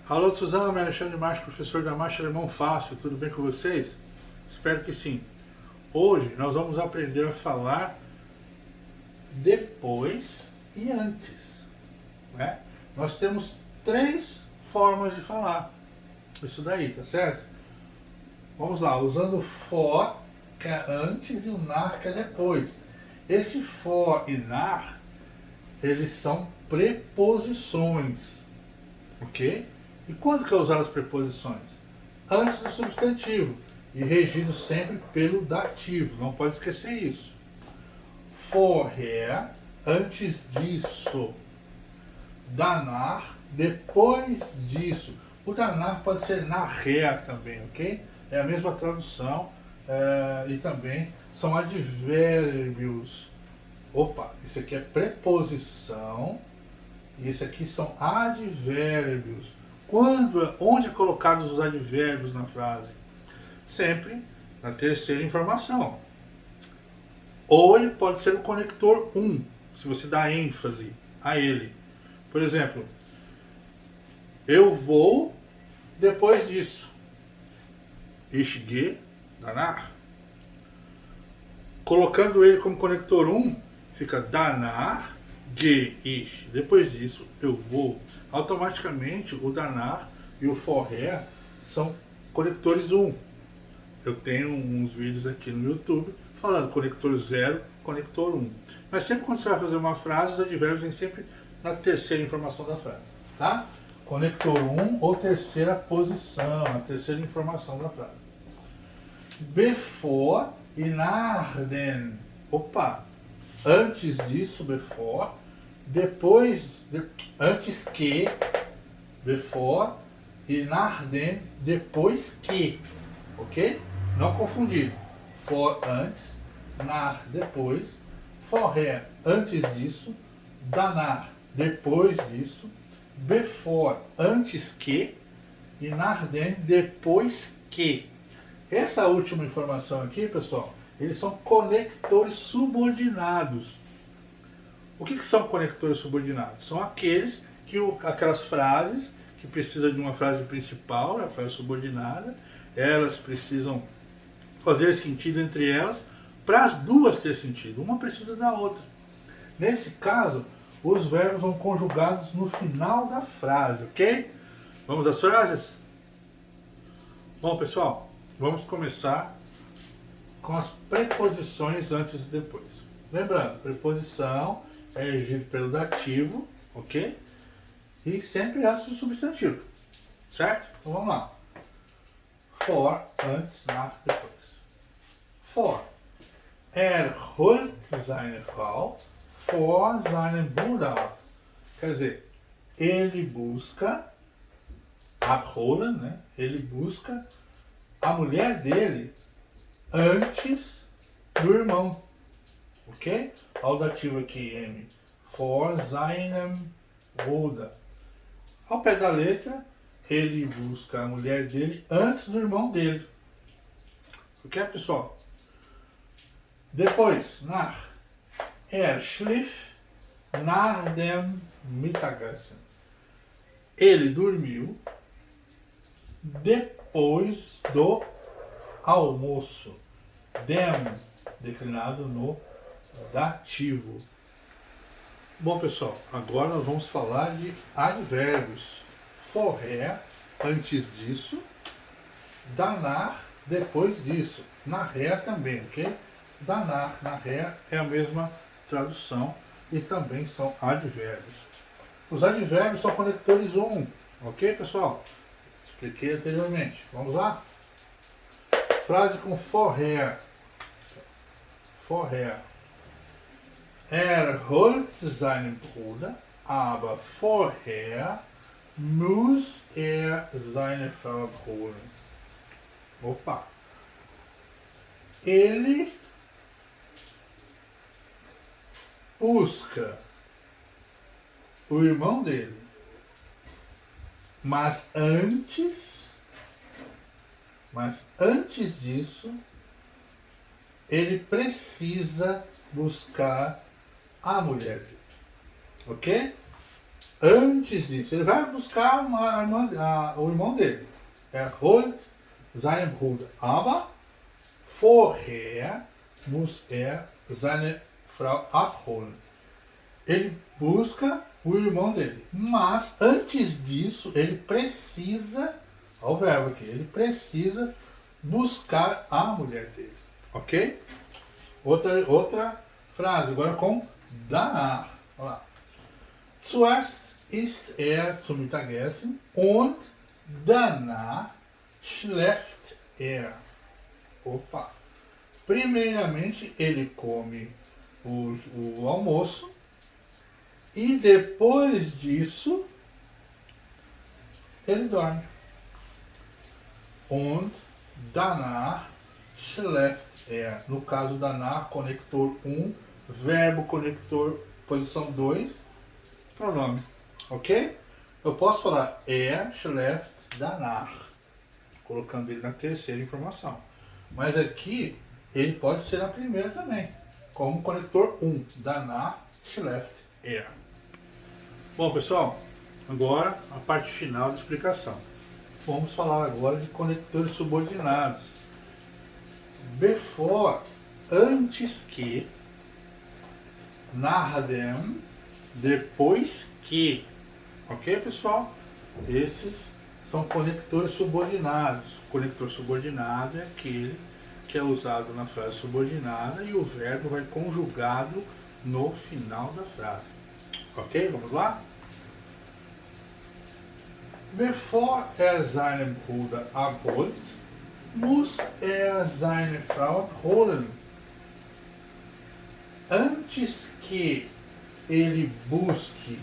Alô, Suzana, me Alexandre Marques, professor da Marcha Alemão Fácil, tudo bem com vocês? Espero que sim. Hoje nós vamos aprender a falar depois e antes, né? Nós temos três formas de falar isso daí, tá certo? Vamos lá, usando o for, que é antes, e o nar, que é depois. Esse for e nar, eles são preposições, ok? E quando que é usar as preposições? Antes do substantivo e regido sempre pelo dativo, não pode esquecer isso. Vorher, antes disso. Danach, depois disso. O danach pode ser nachher também, ok? É a mesma tradução e também são advérbios. Opa, isso aqui é preposição e esse aqui são advérbios. Onde colocados os advérbios na frase? Sempre na terceira informação. Ou ele pode ser o conector se você dá ênfase a ele. Por exemplo, eu vou depois disso. Ich gehe danach. Colocando ele como conector fica danach gehe ich. Depois disso, eu vou. Automaticamente, o danach e o vorher são conectores Eu tenho uns vídeos aqui no YouTube falando conector 0, conector 1. Mas sempre quando você vai fazer uma frase, os advérbios vêm sempre na terceira informação da frase, tá? Conector 1 ou terceira posição, a terceira informação da frase. Before e nach den. Opa! Antes disso, before. Depois, antes que, before. E nach den, depois que. Ok? Não confundir. For antes, nach depois, vorher antes disso, danach depois disso, before antes que e nach den depois que. Essa última informação aqui, pessoal, eles são conectores subordinados. O que são conectores subordinados? São aqueles aquelas frases que precisam de uma frase principal, a frase subordinada, elas precisam fazer sentido entre elas, para as duas ter sentido. Uma precisa da outra. Nesse caso, os verbos vão conjugados no final da frase, ok? Vamos às frases? Bom, pessoal, vamos começar com as preposições antes e depois. Lembrando, preposição é regido pelo dativo, ok? E sempre antes do substantivo, certo? Então vamos lá. For, antes, nach, depois. For. Holt seine Frau vor seinem Bruder. Quer dizer, ele busca, abholen, né? Ele busca a mulher dele antes do irmão. Ok? Olha o dativo aqui, M. For seinem Bruder. Ao pé da letra, ele busca a mulher dele antes do irmão dele. Ok, pessoal? Depois, nach. Schlief nach dem Mittagessen. Ele dormiu depois do almoço. Dem, declinado no dativo. Bom, pessoal, agora nós vamos falar de advérbios. Vorher, antes disso. Danach, depois disso. Nachher também, ok? Danach, nachher é a mesma tradução e também são advérbios. Os advérbios são conectores ok, pessoal? Expliquei anteriormente. Vamos lá? Frase com vorher. Vorher. Holt seinen Bruder, aber vorher muss seine Frau holen. Opa! Ele busca o irmão dele, mas antes disso, ele precisa buscar a mulher dele. Ok? Antes disso, ele vai buscar o irmão dele. Holt seinen Bruder. Aber vorher muss seine Frau abholen. Ele busca o irmão dele. Mas, antes disso, ele precisa, olha o verbo aqui, ele precisa buscar a mulher dele. Ok? Outra frase, agora com danach. Olha lá. Zuerst ist zum Mittagessen und danach schläft Opa! Primeiramente, ele come o almoço e depois disso ele dorme. Und danach schläft No caso danach, conector 1, verbo conector posição 2, pronome. Ok? Eu posso falar schläft danach, colocando ele na terceira informação. Mas aqui ele pode ser na primeira também, como conector 1, danach schläft Bom, pessoal, agora a parte final da explicação. Vamos falar agora de conectores subordinados. Before, antes que, nachdem, depois que. Ok, pessoal? Esses são conectores subordinados. O conector subordinado é aquele que é usado na frase subordinada e o verbo vai conjugado no final da frase. Ok? Vamos lá? Bevor seinen Bruder abholt, muss seine Frau abholen. Antes que ele busque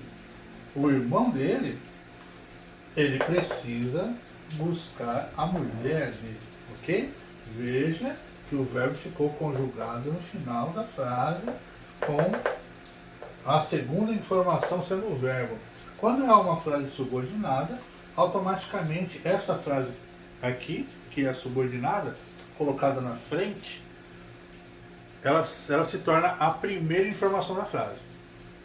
o irmão dele, ele precisa buscar a mulher dele, ok? Veja que o verbo ficou conjugado no final da frase com a segunda informação sendo o verbo. Quando é uma frase subordinada, automaticamente essa frase aqui, que é subordinada, colocada na frente, ela se torna a primeira informação da frase.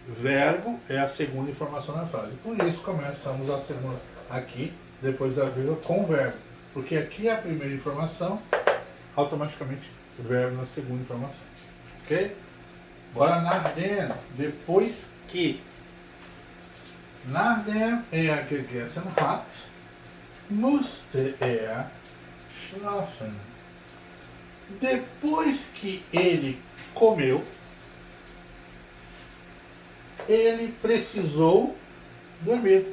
Verbo é a segunda informação da frase. Por isso começamos a segunda aqui, depois da vírgula, com o verbo. Porque aqui é a primeira informação, automaticamente verbo na segunda informação. Ok? Agora nachdem, depois que. Nachdem gegessen hat, musste schlafen. Depois que ele comeu, ele precisou dormir.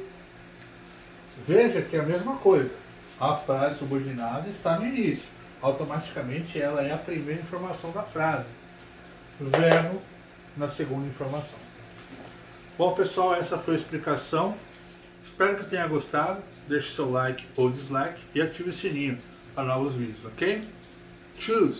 Veja que é a mesma coisa. A frase subordinada está no início. Automaticamente ela é a primeira informação da frase. Verbo na segunda informação. Bom, pessoal, essa foi a explicação. Espero que tenha gostado. Deixe seu like ou dislike e ative o sininho para novos vídeos, ok? Tchau!